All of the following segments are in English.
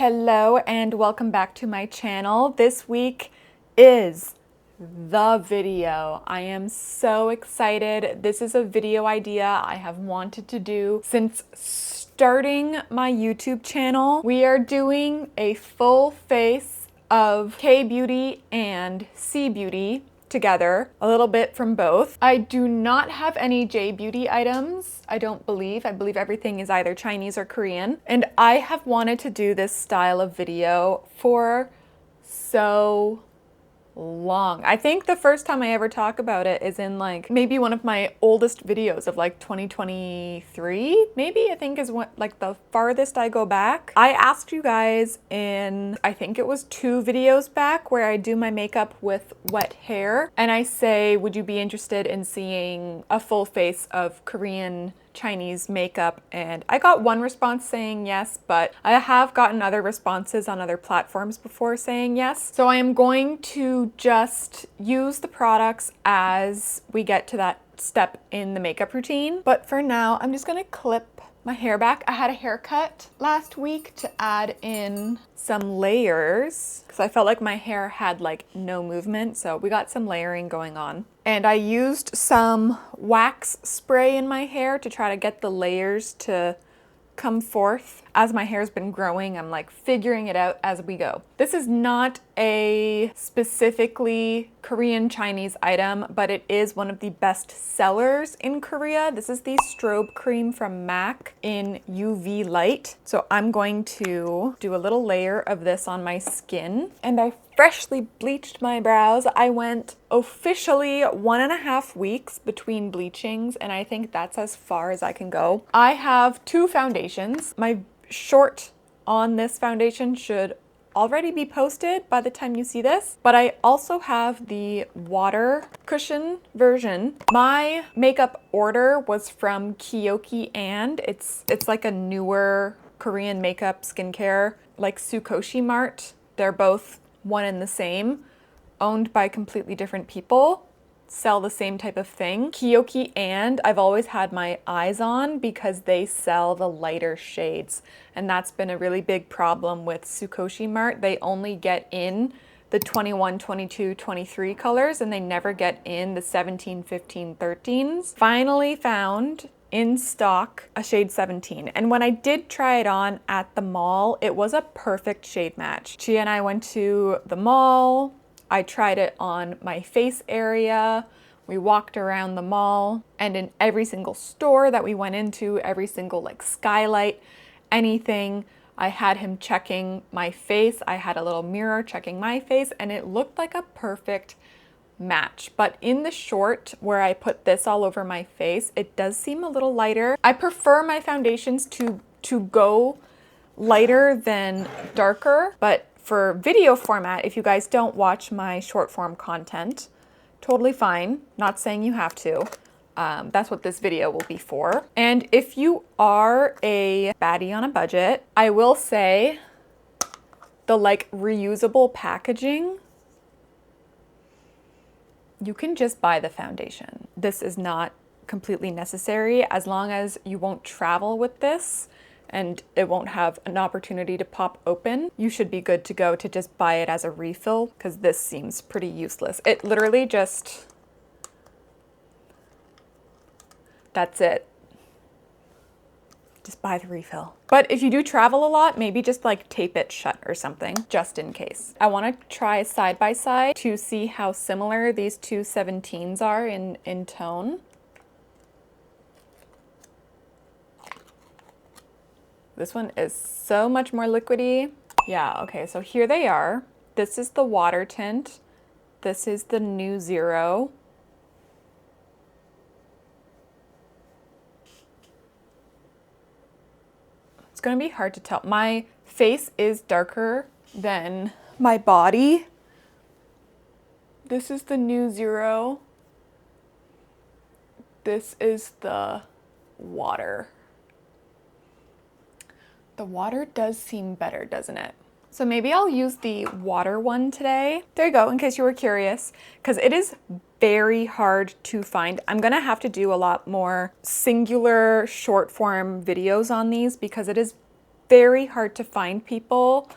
Hello and welcome back to my channel. This week is the video. I am so excited. This is a video idea I have wanted to do since starting my YouTube channel. We are doing a full face of K-beauty and C-beauty together, a little bit from both. I do not have any J-beauty items, I don't believe. I believe everything is either Chinese or Korean. And I have wanted to do this style of video for so long. I think the first time I ever talk about it is in like maybe one of my oldest videos of like 2023 maybe, I think is what like the farthest I go back. I asked you guys in, I think it was 2 videos back, where I do my makeup with wet hair, and I say, would you be interested in seeing a full face of Korean Chinese makeup? And I got one response saying yes, but I have gotten other responses on other platforms before saying yes. So I am going to just use the products as we get to that step in the makeup routine. But for now, I'm just gonna clip my hair back. I had a haircut last week to add in some layers because I felt like my hair had like no movement, so we got some layering going on. And I used some wax spray in my hair to try to get the layers to come forth. As my hair's been growing, I'm like figuring it out as we go. This is not a specifically Korean Chinese item, but it is one of the best sellers in Korea. This is the strobe cream from MAC in UV light. So I'm going to do a little layer of this on my skin, and I freshly bleached my brows. I went officially 1.5 weeks between bleachings, and I think that's as far as I can go. I have 2 foundations. My short on this foundation should already be posted by the time you see this, but I also have the water cushion version. My makeup order was from Kiokii, and it's like a newer Korean makeup skincare, like Sukoshi Mart. They're both one and the same, owned by completely different people, sell the same type of thing. Kiokii and I've always had my eyes on because they sell the lighter shades, and that's been a really big problem with Sukoshi Mart. They only get in the 21, 22, 23 colors, and they never get in the 17, 15, 13s. Finally found in stock a shade 17, and when I did try it on at the mall, it was a perfect shade match. Chi and I went to the mall. I tried it on my face area. We walked around the mall, and in every single store that we went into, every single like skylight, anything, I had him checking my face. I had a little mirror checking my face, and it looked like a perfect match. But in the short where I put this all over my face, it does seem a little lighter. I prefer my foundations to go lighter than darker, but for video format, if you guys don't watch my short form content, totally fine. Not saying you have to. That's what this video will be for. And if you are a baddie on a budget, I will say the like reusable packaging, you can just buy the foundation. This is not completely necessary as long as you won't travel with this and it won't have an opportunity to pop open. You should be good to go to just buy it as a refill, because this seems pretty useless. It literally just, that's it. Just buy the refill. But if you do travel a lot, maybe just like tape it shut or something, just in case. I want to try side by side to see how similar these 2 17s are in tone. This one is so much more liquidy. Yeah, okay, so here they are. This is the water tint. This is the new Zero. It's gonna be hard to tell. My face is darker than my body. This is the new Zero. This is the water. The water does seem better, doesn't it? So maybe I'll use the water one today. There you go, in case you were curious, because it is very hard to find. I'm gonna have to do a lot more singular short form videos on these because it is very hard to find people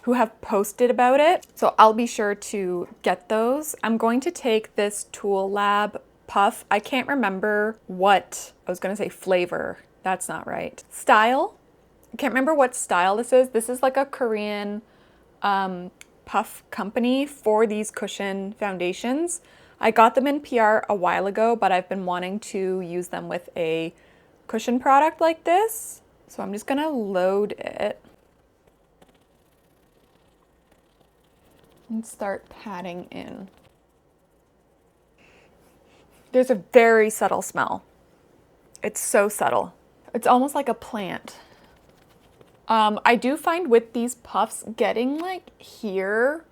who have posted about it. So I'll be sure to get those. I'm going to take this Tool Lab puff. I can't remember what, I was gonna say flavor. That's not right. Style. I can't remember what style this is. This is like a Korean puff company for these cushion foundations. I got them in PR a while ago, but I've been wanting to use them with a cushion product like this. So I'm just gonna load it and start patting in. There's a very subtle smell. It's so subtle. It's almost like a plant. I do find with these puffs, getting like here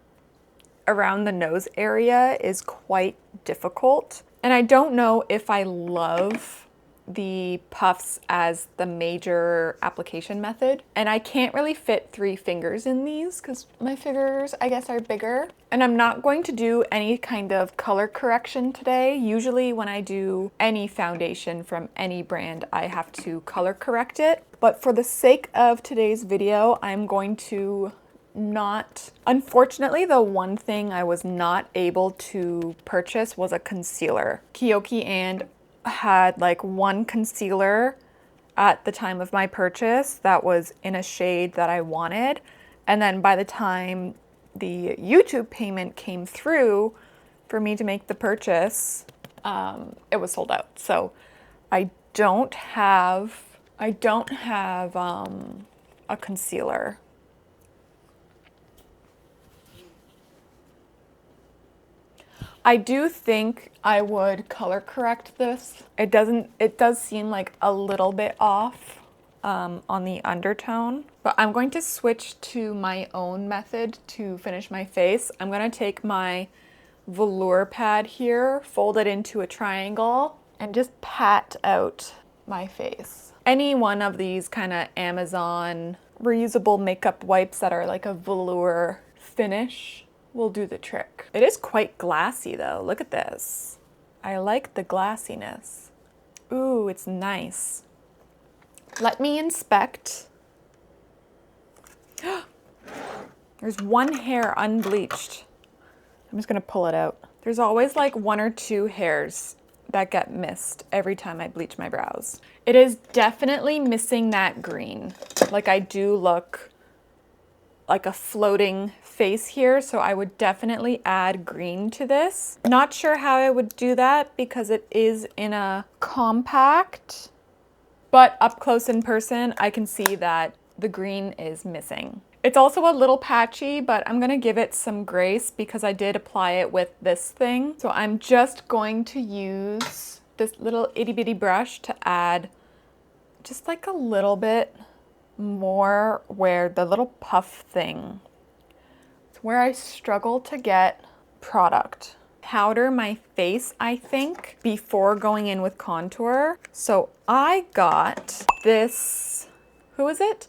around the nose area is quite difficult. And I don't know if I love the puffs as the major application method. And I can't really fit 3 fingers in these because my fingers, I guess, are bigger. And I'm not going to do any kind of color correction today. Usually when I do any foundation from any brand, I have to color correct it. But for the sake of today's video, I'm going to not. Unfortunately, the one thing I was not able to purchase was a concealer. Kiokii and had like one concealer at the time of my purchase that was in a shade that I wanted, and then by the time the YouTube payment came through for me to make the purchase, it was sold out. So I don't have a concealer. I do think I would color correct this. It does seem like a little bit off on the undertone, but I'm going to switch to my own method to finish my face. I'm gonna take my velour pad here, fold it into a triangle, and just pat out my face. Any one of these kind of Amazon reusable makeup wipes that are like a velour finish will do the trick. It is quite glassy though. Look at this. I like the glassiness. Ooh, it's nice. Let me inspect. There's one hair unbleached. I'm just gonna pull it out. There's always like 1 or 2 hairs that get missed every time I bleach my brows. It is definitely missing that green. Like I do look like a floating face here, so I would definitely add green to this. Not sure how I would do that because it is in a compact, but up close in person, I can see that the green is missing. It's also a little patchy, but I'm gonna give it some grace because I did apply it with this thing. So I'm just going to use this little itty bitty brush to add just like a little bit more where the little puff thing, it's where I struggle to get product. Powder my face, I think, before going in with contour. So I got this, who is it?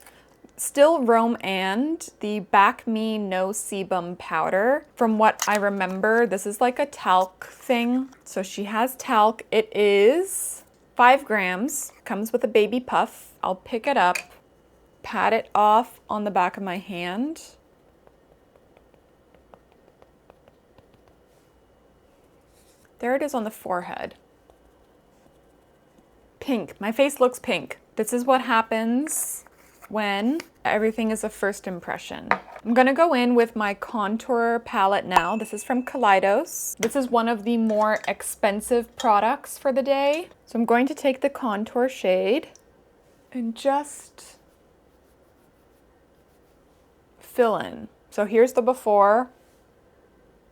Still Rom&nd, the Back Me No Sebum powder. From what I remember, this is like a talc thing. So she has talc. It is 5 grams, comes with a baby puff. I'll pick it up, pat it off on the back of my hand. There it is on the forehead. Pink. My face looks pink. This is what happens when everything is a first impression. I'm gonna go in with my contour palette now. This is from Kaleidos. This is one of the more expensive products for the day. So I'm going to take the contour shade and just fill in. So here's the before,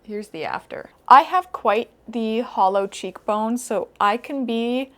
here's the after. I have quite the hollow cheekbone, so I can be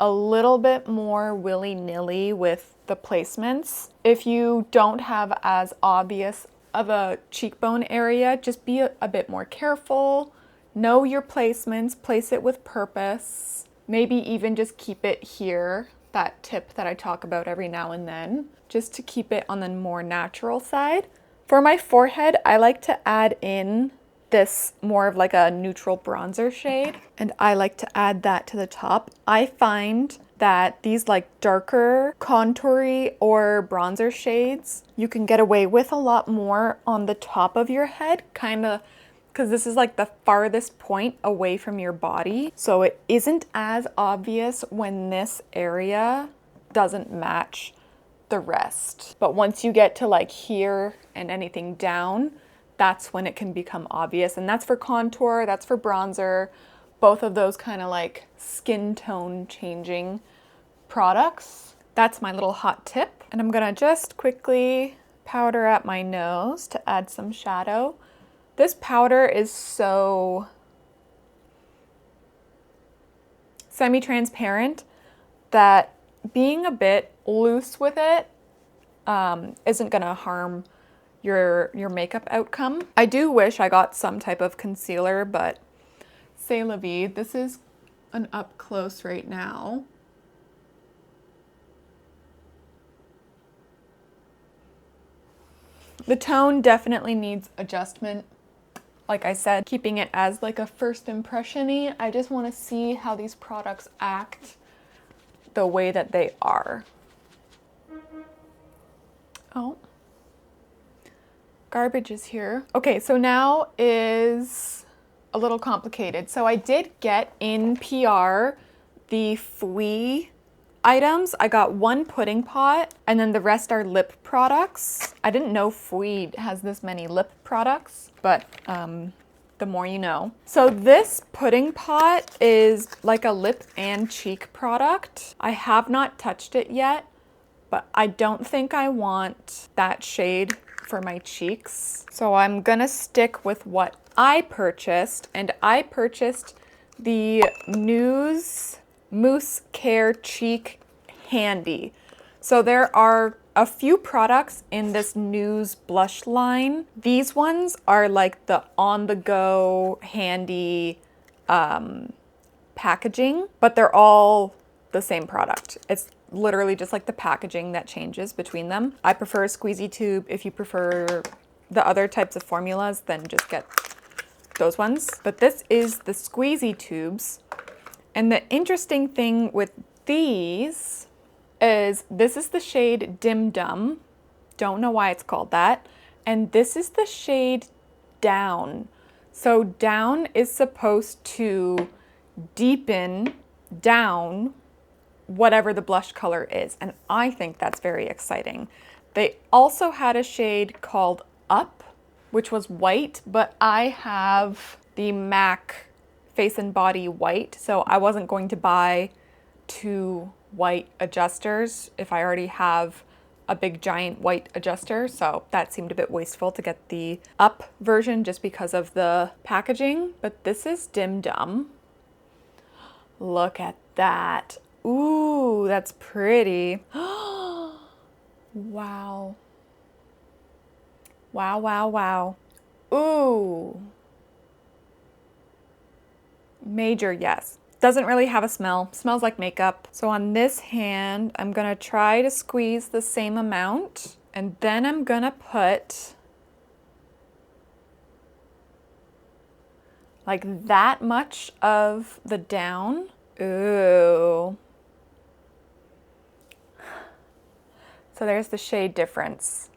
a little bit more willy-nilly with the placements. If you don't have as obvious of a cheekbone area, just be a bit more careful. Know your placements, place it with purpose. Maybe even just keep it here, that tip that I talk about every now and then, just to keep it on the more natural side. For my forehead, I like to add in this more of like a neutral bronzer shade, and I like to add that to the top. I find that these like darker contoury or bronzer shades, you can get away with a lot more on the top of your head, kind of, because this is like the farthest point away from your body. So it isn't as obvious when this area doesn't match the rest. But once you get to like here and anything down, that's when it can become obvious. And that's for contour, that's for bronzer, both of those kind of like skin tone changing products. That's my little hot tip. And I'm gonna just quickly powder at my nose to add some shadow. This powder is so semi-transparent that being a bit loose with it isn't gonna harm your makeup outcome. I do wish I got some type of concealer, but c'est la vie. This is an up close right now. The tone definitely needs adjustment. Like I said, keeping it as like a first impression-y. I just want to see how these products act the way that they are. Oh. Garbage is here. Okay, so now is a little complicated. So I did get in PR the Fwee items. I got one pudding pot and then the rest are lip products. I didn't know Fwee has this many lip products, but the more you know. So this pudding pot is like a lip and cheek product. I have not touched it yet, but I don't think I want that shade for my cheeks. So I'm gonna stick with what I purchased, and I purchased the News Mousse Care Cheek Handy. So there are a few products in this News blush line. These ones are like the on-the-go handy packaging, but they're all the same product. It's literally just like the packaging that changes between them. I prefer a squeezy tube. If you prefer the other types of formulas, then just get those ones. But this is the squeezy tubes. And the interesting thing with these is this is the shade Dim Dum. Don't know why it's called that. And this is the shade Down. So Down is supposed to deepen down whatever the blush color is, and I think that's very exciting. They also had a shade called Up, which was white, but I have the MAC Face and Body white, so I wasn't going to buy two white adjusters if I already have a big giant white adjuster, so that seemed a bit wasteful to get the Up version just because of the packaging. But this is Dim Dum. Look at that. Ooh, that's pretty. Wow. Wow, wow, wow. Ooh. Major yes. Doesn't really have a smell. Smells like makeup. So on this hand, I'm gonna try to squeeze the same amount, and then I'm gonna put like that much of the down. Ooh. So there's the shade difference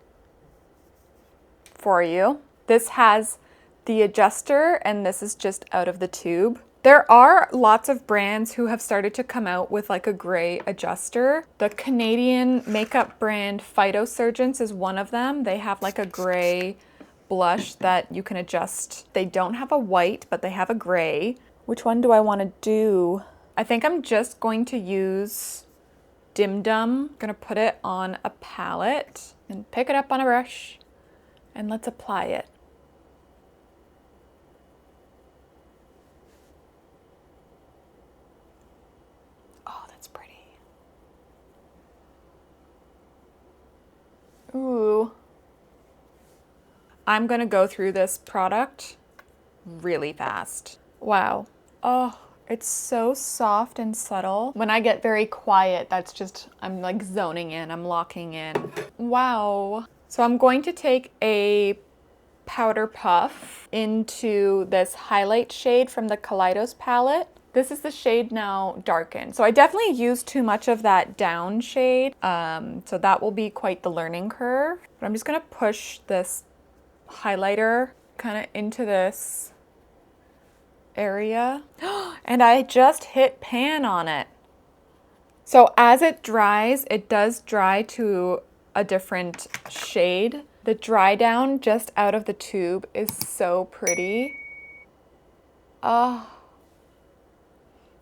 for you. This has the adjuster, and this is just out of the tube. There are lots of brands who have started to come out with like a gray adjuster. The Canadian makeup brand Phytosurgeons is one of them. They have like a gray blush that you can adjust. They don't have a white, but they have a gray. Which one do I want to do? I think I'm just going to use Dim Dum. I'm gonna put it on a palette and pick it up on a brush, and let's apply it. Oh, that's pretty. Ooh. I'm gonna go through this product really fast. Wow. Oh. It's so soft and subtle. When I get very quiet, that's just, I'm like zoning in, I'm locking in. Wow. So I'm going to take a Powder Puff into this highlight shade from the Kaleidos palette. This is the shade now Darken. So I definitely used too much of that down shade. So that will be quite the learning curve. But I'm just gonna push this highlighter kind of into this area. And I just hit pan on it. So as it dries, it does dry to a different shade. The dry down just out of the tube is so pretty. Oh.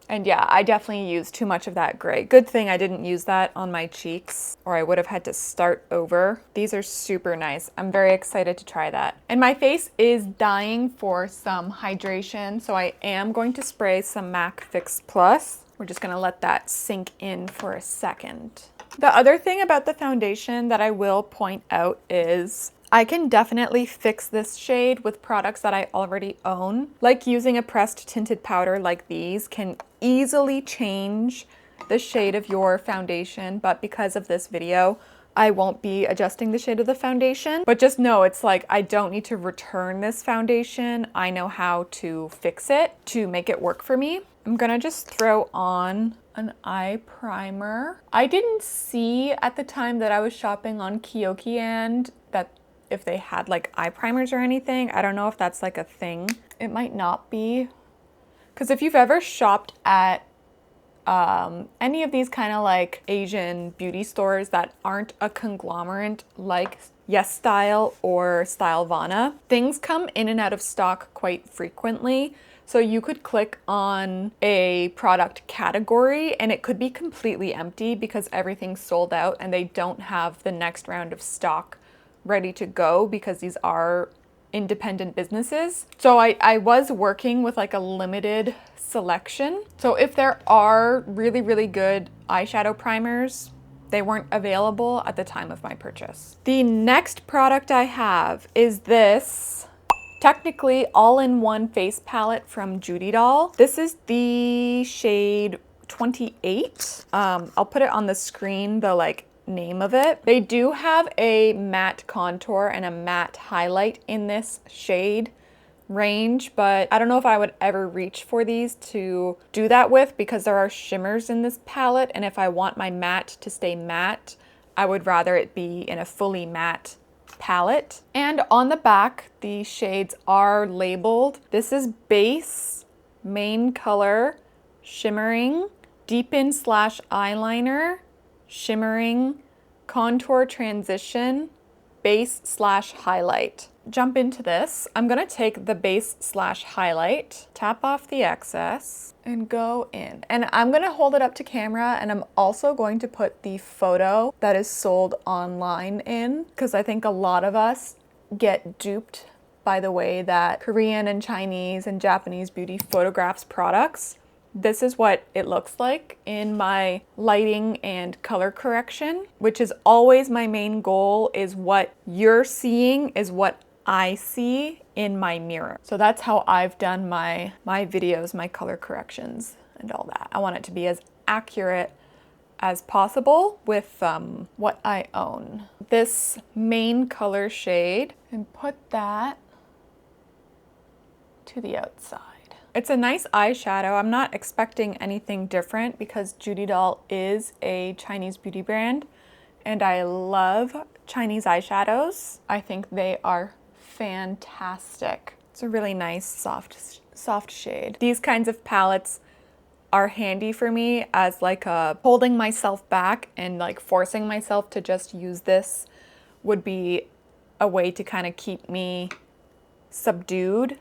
And yeah, I definitely used too much of that gray. Good thing I didn't use that on my cheeks, or I would have had to start over. These are super nice. I'm very excited to try that. And my face is dying for some hydration, so I am going to spray some MAC Fix Plus. We're just gonna let that sink in for a second. The other thing about the foundation that I will point out is I can definitely fix this shade with products that I already own. Like using a pressed tinted powder like these can easily change the shade of your foundation, but because of this video, I won't be adjusting the shade of the foundation. But just know it's like I don't need to return this foundation. I know how to fix it to make it work for me. I'm gonna just throw on an eye primer. I didn't see at the time that I was shopping on Kiokii and that if they had like eye primers or anything. I don't know if that's like a thing. It might not be. Because if you've ever shopped at any of these kind of like Asian beauty stores that aren't a conglomerate like Yes Style or Stylovana, things come in and out of stock quite frequently. So you could click on a product category and it could be completely empty because everything's sold out and they don't have the next round of stock ready to go because these are independent businesses. So I was working with like a limited selection. So if there are really, really good eyeshadow primers, they weren't available at the time of my purchase. The next product I have is this technically all-in-one face palette from Judydoll. This is the shade 28. I'll put it on the screen, the like name of it. They do have a matte contour and a matte highlight in this shade range, but I don't know if I would ever reach for these to do that with because there are shimmers in this palette, and if I want my matte to stay matte, I would rather it be in a fully matte palette. And on the back, the shades are labeled. This is base, main color, shimmering, deepen / eyeliner, shimmering, contour transition, base / highlight. Jump into this. I'm gonna take the base / highlight, tap off the excess, and go in. And I'm gonna hold it up to camera, and I'm also going to put the photo that is sold online in, because I think a lot of us get duped by the way that Korean and Chinese and Japanese beauty photographs products. This is what it looks like in my lighting and color correction, which is always my main goal, is what you're seeing is what I see in my mirror. So that's how I've done my videos, my color corrections and all that. I want it to be as accurate as possible with what I own. This main color shade, and put that to the outside. It's a nice eyeshadow. I'm not expecting anything different because Judydoll is a Chinese beauty brand and I love Chinese eyeshadows. I think they are fantastic. It's a really nice soft shade. These kinds of palettes are handy for me as like a holding myself back, and like forcing myself to just use this would be a way to kind of keep me subdued,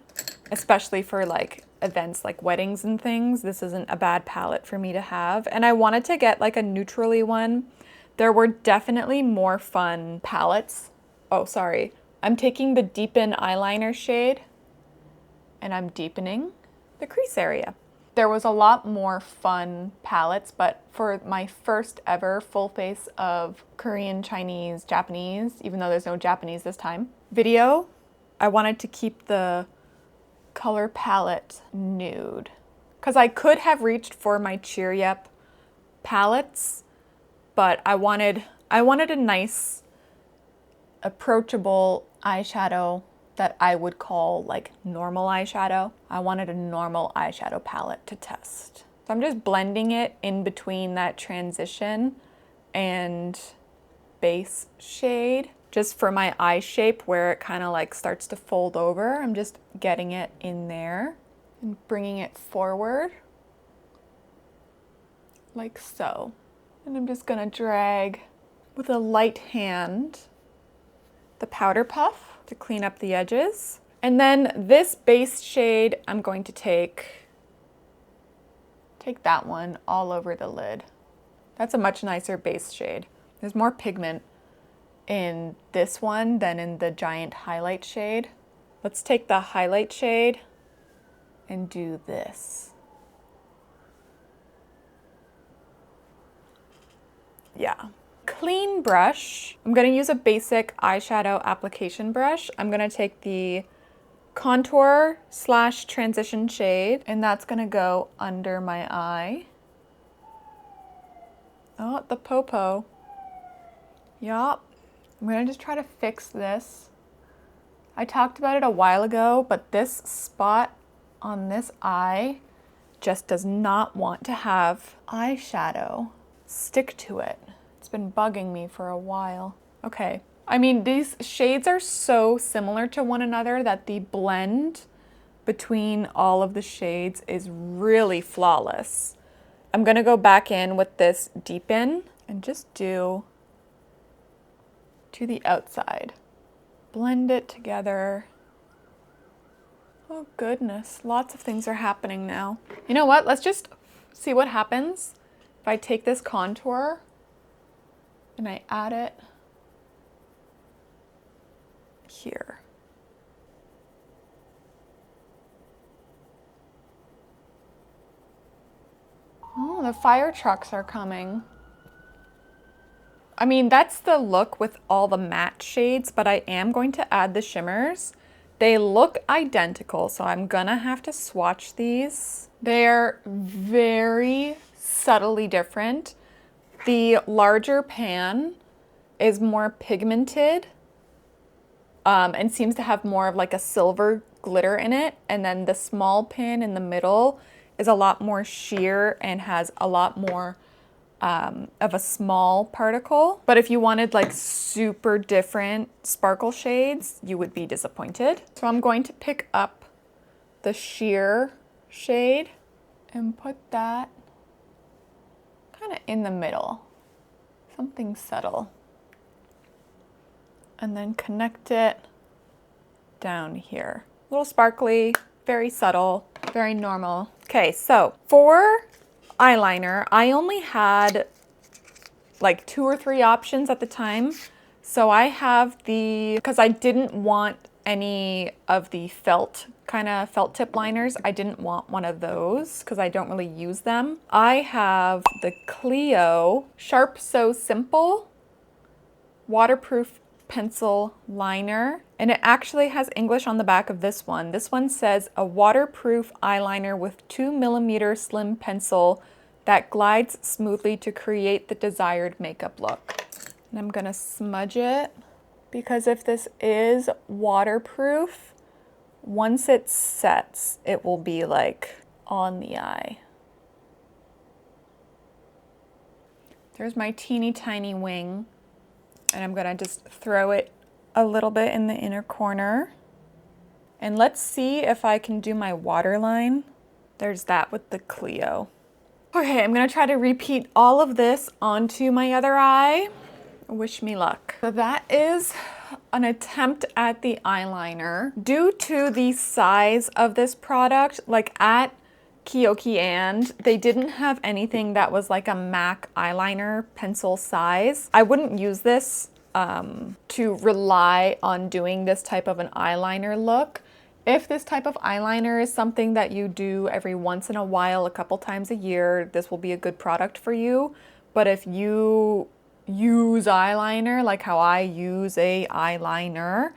especially for like events like weddings and things. This isn't a bad palette for me to have. And I wanted to get like a neutrally one. There were definitely more fun palettes. Oh, sorry. I'm taking the Deepen Eyeliner shade and I'm deepening the crease area. There was a lot more fun palettes, but for my first ever full face of Korean, Chinese, Japanese, even though there's no Japanese this time, video, I wanted to keep the color palette nude. Because I could have reached for my Cheer Up palettes, but I wanted a nice, approachable eyeshadow that I would call like normal eyeshadow. I wanted a normal eyeshadow palette to test. So I'm just blending it in between that transition and base shade, just for my eye shape where it kind of like starts to fold over. I'm just getting it in there and bringing it forward like so. And I'm just gonna drag with a light hand the powder puff to clean up the edges. And then this base shade, I'm going to take that one all over the lid. That's a much nicer base shade. There's more pigment in this one than in the giant highlight shade. Let's take the highlight shade and do this. Yeah. Clean brush. I'm gonna use a basic eyeshadow application brush. I'm gonna take the contour / transition shade, and that's gonna go under my eye. Oh, the popo. Yup. I'm gonna just try to fix this. I talked about it a while ago, but this spot on this eye just does not want to have eyeshadow stick to it. It's been bugging me for a while. Okay. I mean, these shades are so similar to one another that the blend between all of the shades is really flawless. I'm gonna go back in with this deepen and just do to the outside. Blend it together. Oh goodness, lots of things are happening now. You know what? Let's just see what happens if I take this contour and I add it here. Oh, the fire trucks are coming. I mean, that's the look with all the matte shades, but I am going to add the shimmers. They look identical, so I'm gonna have to swatch these. They're very subtly different. The larger pan is more pigmented and seems to have more of like a silver glitter in it. And then the small pan in the middle is a lot more sheer and has a lot more of a small particle. But if you wanted like super different sparkle shades, you would be disappointed. So I'm going to pick up the sheer shade and put that kind of in the middle, something subtle. And then connect it down here. A little sparkly, very subtle, very normal. Okay, so for eyeliner, I only had like 2 or 3 options at the time. So I have because I didn't want any of the felt tip liners. I didn't want one of those because I don't really use them. I have the Clio Sharp So Simple waterproof pencil liner, and it actually has English on the back of this one. This one says a waterproof eyeliner with 2mm slim pencil that glides smoothly to create the desired makeup look. And I'm gonna smudge it because if this is waterproof, once it sets, it will be like on the eye. There's my teeny tiny wing. And I'm gonna just throw it a little bit in the inner corner. And let's see if I can do my waterline. There's that with the Clio. Okay, I'm gonna try to repeat all of this onto my other eye. Wish me luck. So that is an attempt at the eyeliner. Due to the size of this product, like at Kiokii and they didn't have anything that was like a MAC eyeliner pencil size. I wouldn't use this to rely on doing this type of an eyeliner look. If this type of eyeliner is something that you do every once in a while, a couple times a year, this will be a good product for you. But if you use eyeliner like how I use a eyeliner,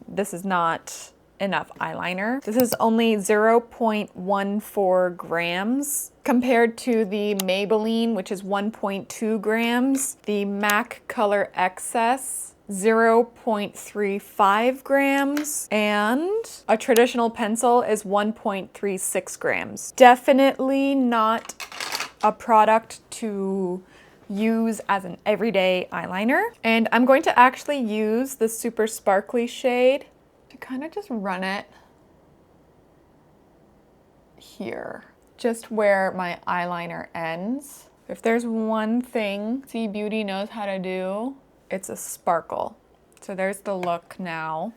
this is not enough eyeliner. This is only 0.14 grams compared to the Maybelline, which is 1.2 grams. The MAC Color Excess 0.35 grams, and a traditional pencil is 1.36 grams. Definitely not a product to use as an everyday eyeliner. And I'm going to actually use the super sparkly shade to kind of just run it here, just where my eyeliner ends. If there's one thing C Beauty knows how to do, it's a sparkle. So there's the look now.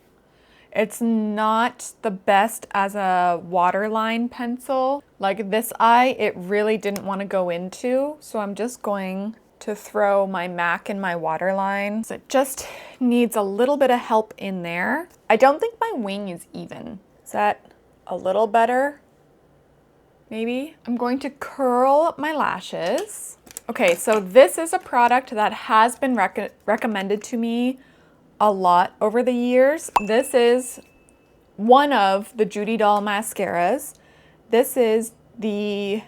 It's not the best as a waterline pencil. Like this eye, it really didn't want to go into, so I'm just going to throw my MAC in my waterline. So it just needs a little bit of help in there. I don't think my wing is even. Is that a little better? Maybe. I'm going to curl my lashes. Okay, so this is a product that has been recommended to me a lot over the years. This is one of the Judydoll mascaras. This is the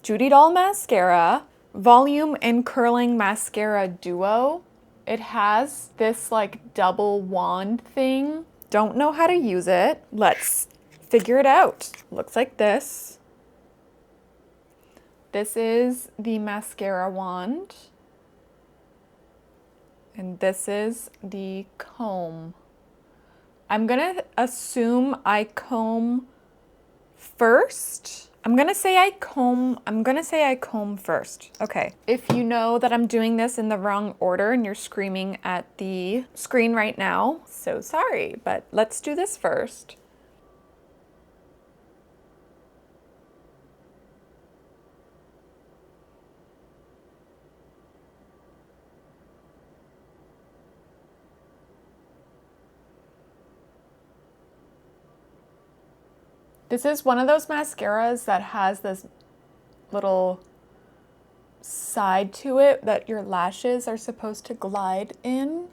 Judydoll mascara volume and curling mascara duo. It has this like double wand thing. Don't know how to use it. Let's figure it out. Looks like this. This is the mascara wand. And this is the comb. I'm gonna assume I comb first. I'm gonna say I comb first. Okay. If you know that I'm doing this in the wrong order and you're screaming at the screen right now, so sorry, but let's do this first. This is one of those mascaras that has this little side to it that your lashes are supposed to glide in.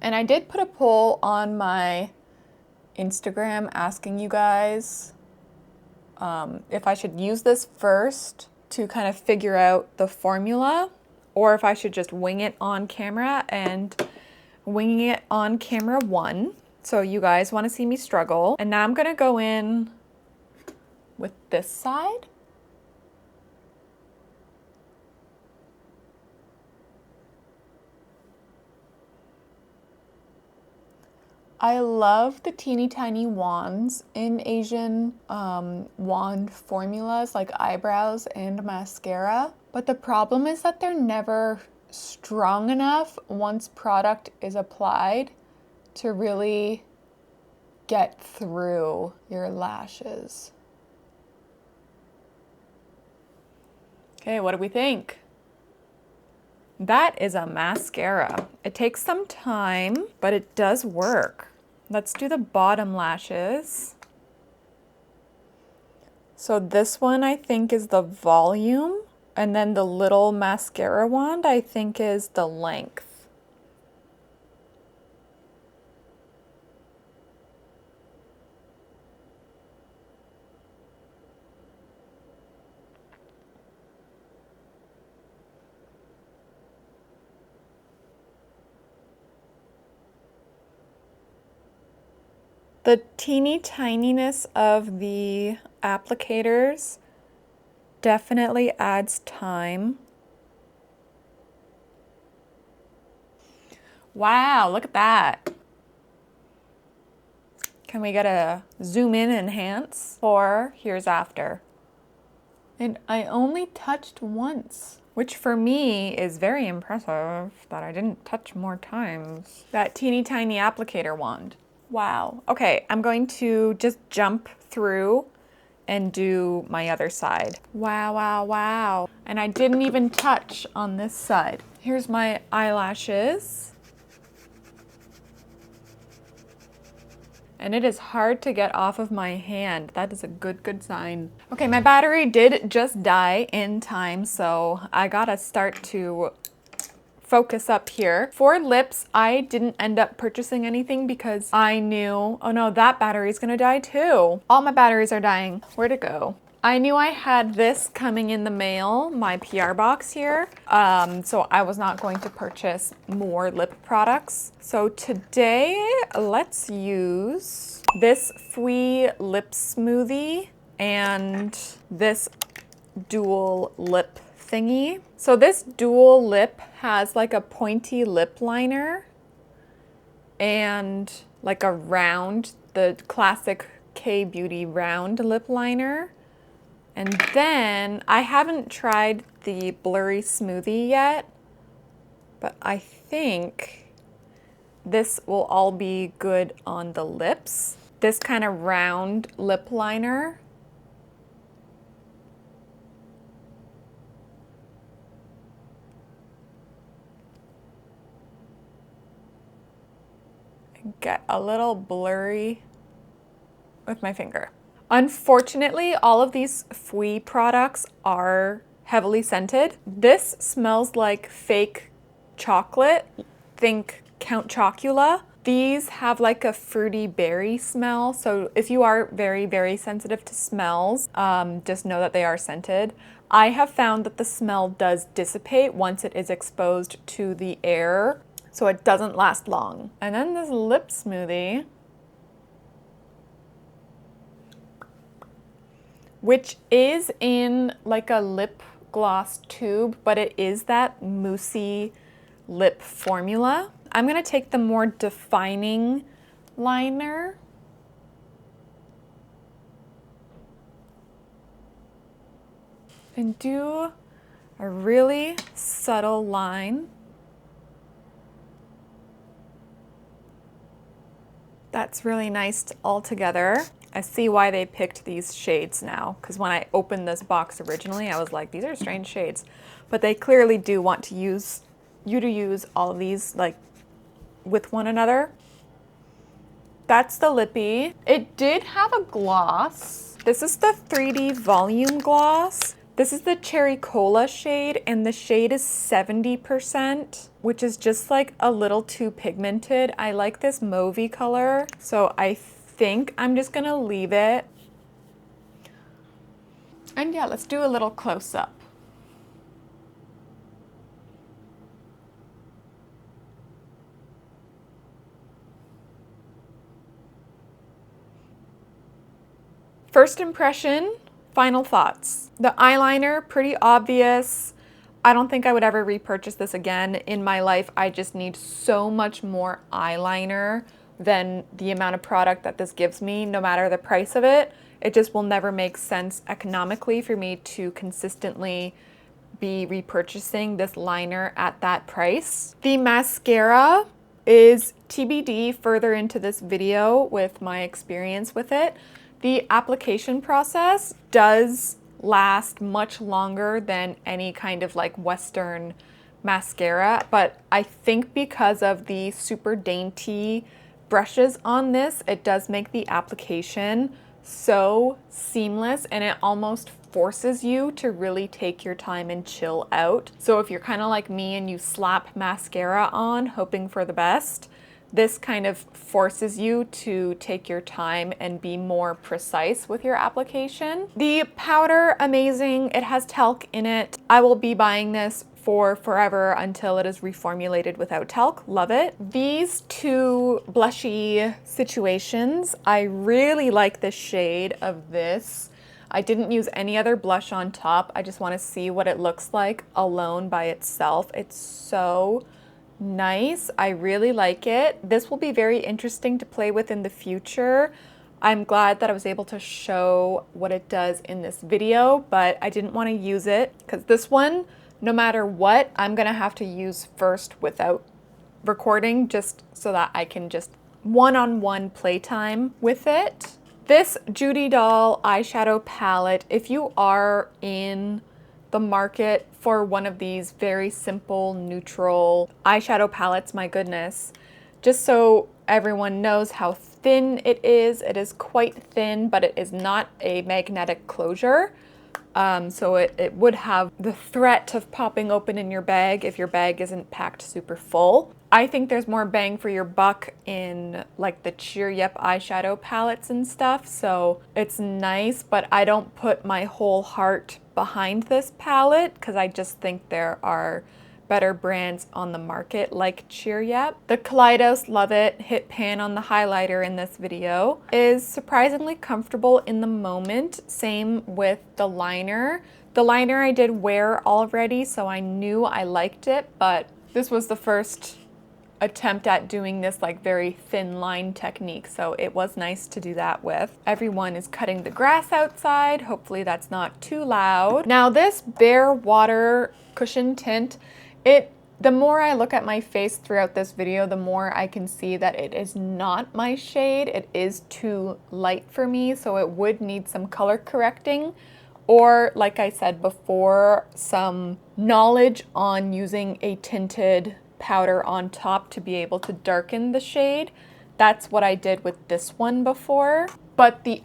And I did put a poll on my Instagram asking you guys if I should use this first to kind of figure out the formula, or if I should just wing it on camera, and winging it on camera won. So you guys want to see me struggle. And now I'm going to go in with this side. I love the teeny tiny wands in Asian wand formulas like eyebrows and mascara. But the problem is that they're never strong enough once product is applied to really get through your lashes. Okay, what do we think? That is a mascara. It takes some time, but it does work. Let's do the bottom lashes. So this one I think is the volume, and then the little mascara wand I think is the length. The teeny tininess of the applicators definitely adds time. Wow, look at that. Can we get a zoom in enhance? Or here's after. And I only touched once, which for me is very impressive that I didn't touch more times. That teeny tiny applicator wand. Wow. Okay, I'm going to just jump through and do my other side. Wow, wow, wow. And I didn't even touch on this side. Here's my eyelashes. And it is hard to get off of my hand. That is a good sign. Okay, my battery did just die in time, so I gotta start to focus up here. For lips, I didn't end up purchasing anything because I knew, oh no, that battery's gonna die too. All my batteries are dying. Where'd it go? I knew I had this coming in the mail, my PR box here, so I was not going to purchase more lip products. So today, let's use this Fwee lip smoothie and this dual lip thingy. So this dual lip has like a pointy lip liner and like a round, the classic K-Beauty round lip liner. And then I haven't tried the blurry smoothie yet, but I think this will all be good on the lips. This kind of round lip liner. Get a little blurry with my finger. Unfortunately, all of these Fwee products are heavily scented. This smells like fake chocolate. Think Count Chocula. These have like a fruity berry smell. So if you are very, very sensitive to smells, just know that they are scented. I have found that the smell does dissipate once it is exposed to the air, so it doesn't last long. And then this lip smoothie, which is in like a lip gloss tube, but it is that moussey lip formula. I'm gonna take the more defining liner and do a really subtle line. That's really nice all together. I see why they picked these shades now, because when I opened this box originally, I was like, these are strange shades. But they clearly do want to use all of these like with one another. That's the lippy. It did have a gloss. This is the 3D volume gloss. This is the Cherry Cola shade, and the shade is 70%, which is just like a little too pigmented. I like this mauvey color, so I think I'm just gonna leave it. And yeah, let's do a little close-up. First impression, final thoughts. The eyeliner, pretty obvious. I don't think I would ever repurchase this again in my life. I just need so much more eyeliner than the amount of product that this gives me, no matter the price of it. It just will never make sense economically for me to consistently be repurchasing this liner at that price. The mascara is TBD further into this video with my experience with it. The application process does last much longer than any kind of like Western mascara, but I think because of the super dainty brushes on this, it does make the application so seamless, and it almost forces you to really take your time and chill out. So if you're kind of like me and you slap mascara on hoping for the best, this kind of forces you to take your time and be more precise with your application. The powder, amazing. It has talc in it. I will be buying this for forever until it is reformulated without talc. Love it. These two blushy situations, I really like the shade of this. I didn't use any other blush on top. I just want to see what it looks like alone by itself. It's so nice. I really like it. This will be very interesting to play with in the future. I'm glad that I was able to show what it does in this video, but I didn't want to use it because this one, no matter what, I'm gonna have to use first without recording, just so that I can just one-on-one playtime with it. This Judydoll eyeshadow palette, if you are in the market for one of these very simple, neutral eyeshadow palettes, my goodness. Just so everyone knows how thin it is quite thin, but it is not a magnetic closure. So it would have the threat of popping open in your bag if your bag isn't packed super full. I think there's more bang for your buck in like the Cheer Yep eyeshadow palettes and stuff, so it's nice, but I don't put my whole heart behind this palette because I just think there are better brands on the market like Cheer Yep. The Kaleidos Love It Hit Pan on the highlighter in this video is surprisingly comfortable in the moment. Same with the liner. The liner I did wear already, so I knew I liked it, but this was the first attempt at doing this like very thin line technique, so it was nice to do that with. Everyone is cutting the grass outside. Hopefully that's not too loud. Now this Bare Water Cushion Tint, the more I look at my face throughout this video, the more I can see that it is not my shade. It is too light for me, so it would need some color correcting, or like I said before, some knowledge on using a tinted powder on top to be able to darken the shade. That's what I did with this one before. But the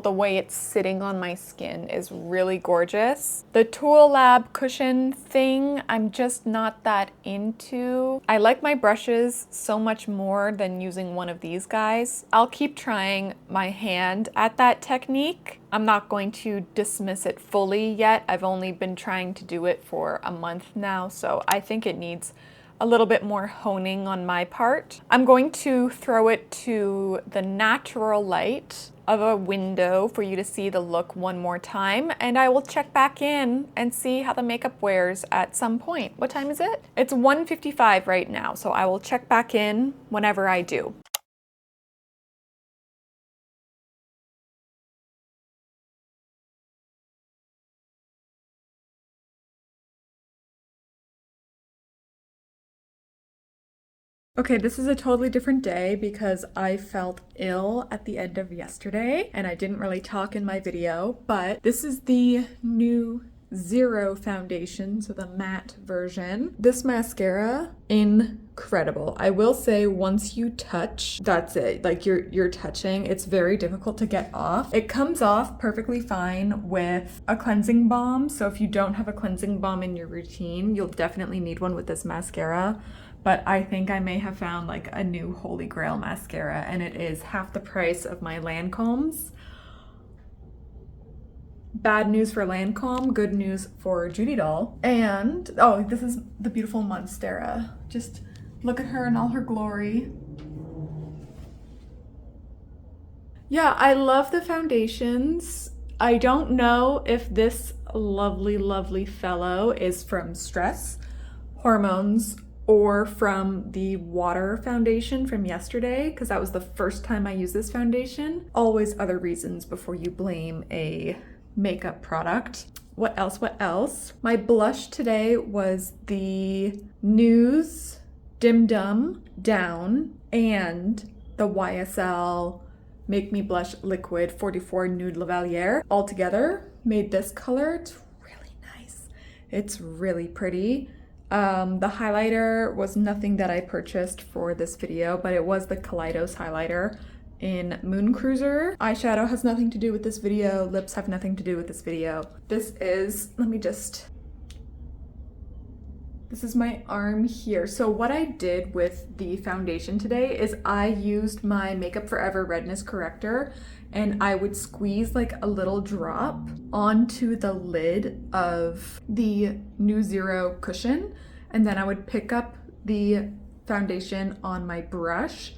way it's sitting on my skin is really gorgeous. The Tool Lab cushion thing, I'm just not that into. I like my brushes so much more than using one of these guys. I'll keep trying my hand at that technique. I'm not going to dismiss it fully yet. I've only been trying to do it for a month now, so I think it needs a little bit more honing on my part. I'm going to throw it to the natural light of a window for you to see the look one more time, and I will check back in and see how the makeup wears at some point. What time is it? It's 1:55 right now, so I will check back in whenever I do. Okay, this is a totally different day because I felt ill at the end of yesterday and I didn't really talk in my video, but this is the new Zero foundation, so the matte version. This mascara, incredible. I will say once you touch, that's it. Like you're touching, it's very difficult to get off. It comes off perfectly fine with a cleansing balm, so if you don't have a cleansing balm in your routine, you'll definitely need one with this mascara. But I think I may have found like a new holy grail mascara, and it is half the price of my Lancome's. Bad news for Lancome, good news for Judydoll. And, oh, this is the beautiful Monstera. Just look at her in all her glory. Yeah, I love the foundations. I don't know if this lovely, lovely fellow is from Stress, Hormones, or from the water foundation from yesterday, because that was the first time I used this foundation. Always other reasons before you blame a makeup product. What else? My blush today was the News Dim Dum Down and the YSL Make Me Blush Liquid 44 Nude Lavalier. All together made this color. It's really nice. It's really pretty. The highlighter was nothing that I purchased for this video, but it was the Kaleidos highlighter in Moon Cruiser. Eyeshadow has nothing to do with this video. Lips have nothing to do with this video. This is my arm here. So what I did with the foundation today is I used my Makeup Forever redness corrector, and I would squeeze like a little drop onto the lid of the New Zero cushion, and then I would pick up the foundation on my brush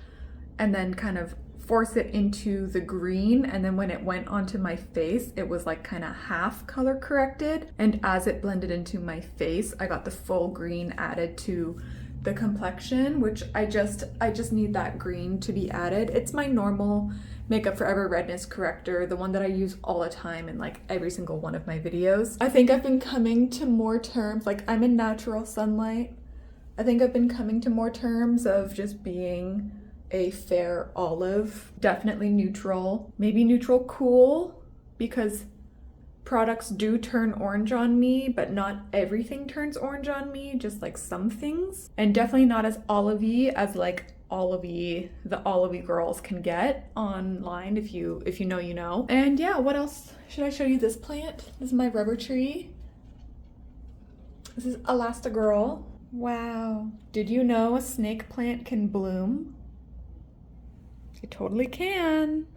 and then kind of force it into the green, and then when it went onto my face, it was like kind of half color corrected, and as it blended into my face, I got the full green added to the complexion, which I just need that green to be added. It's my normal Makeup Forever redness corrector, the one that I use all the time in like every single one of my videos. I think I've been coming to more terms, like I'm in natural sunlight. I think I've been coming to more terms of just being a fair olive, definitely neutral, maybe neutral cool, because products do turn orange on me, but not everything turns orange on me, just like some things. And definitely not as olivey as like olive-y, the olive-y girls can get online. If you know, you know. And yeah, what else should I show you? This plant. This is my rubber tree. This is Elastigirl. Wow. Did you know a snake plant can bloom? It totally can.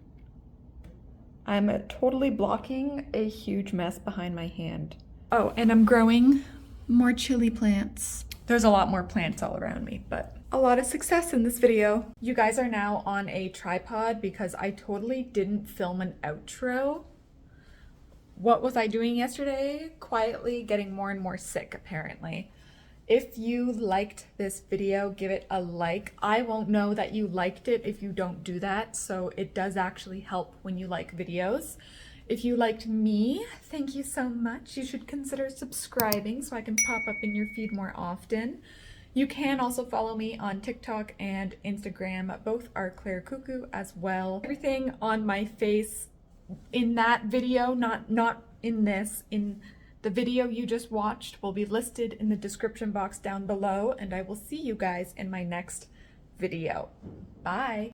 I'm totally blocking a huge mess behind my hand. Oh, and I'm growing more chili plants. There's a lot more plants all around me, but a lot of success in this video. You guys are now on a tripod because I totally didn't film an outro. What was I doing yesterday? Quietly getting more and more sick, apparently. If you liked this video, give it a like. I won't know that you liked it if you don't do that, so it does actually help when you like videos. If you liked me, thank you so much. You should consider subscribing so I can pop up in your feed more often. You can also follow me on TikTok and Instagram. Both are Claire Cuckoo as well. Everything on my face in that video, not in this, in the video you just watched, will be listed in the description box down below, and I will see you guys in my next video. Bye!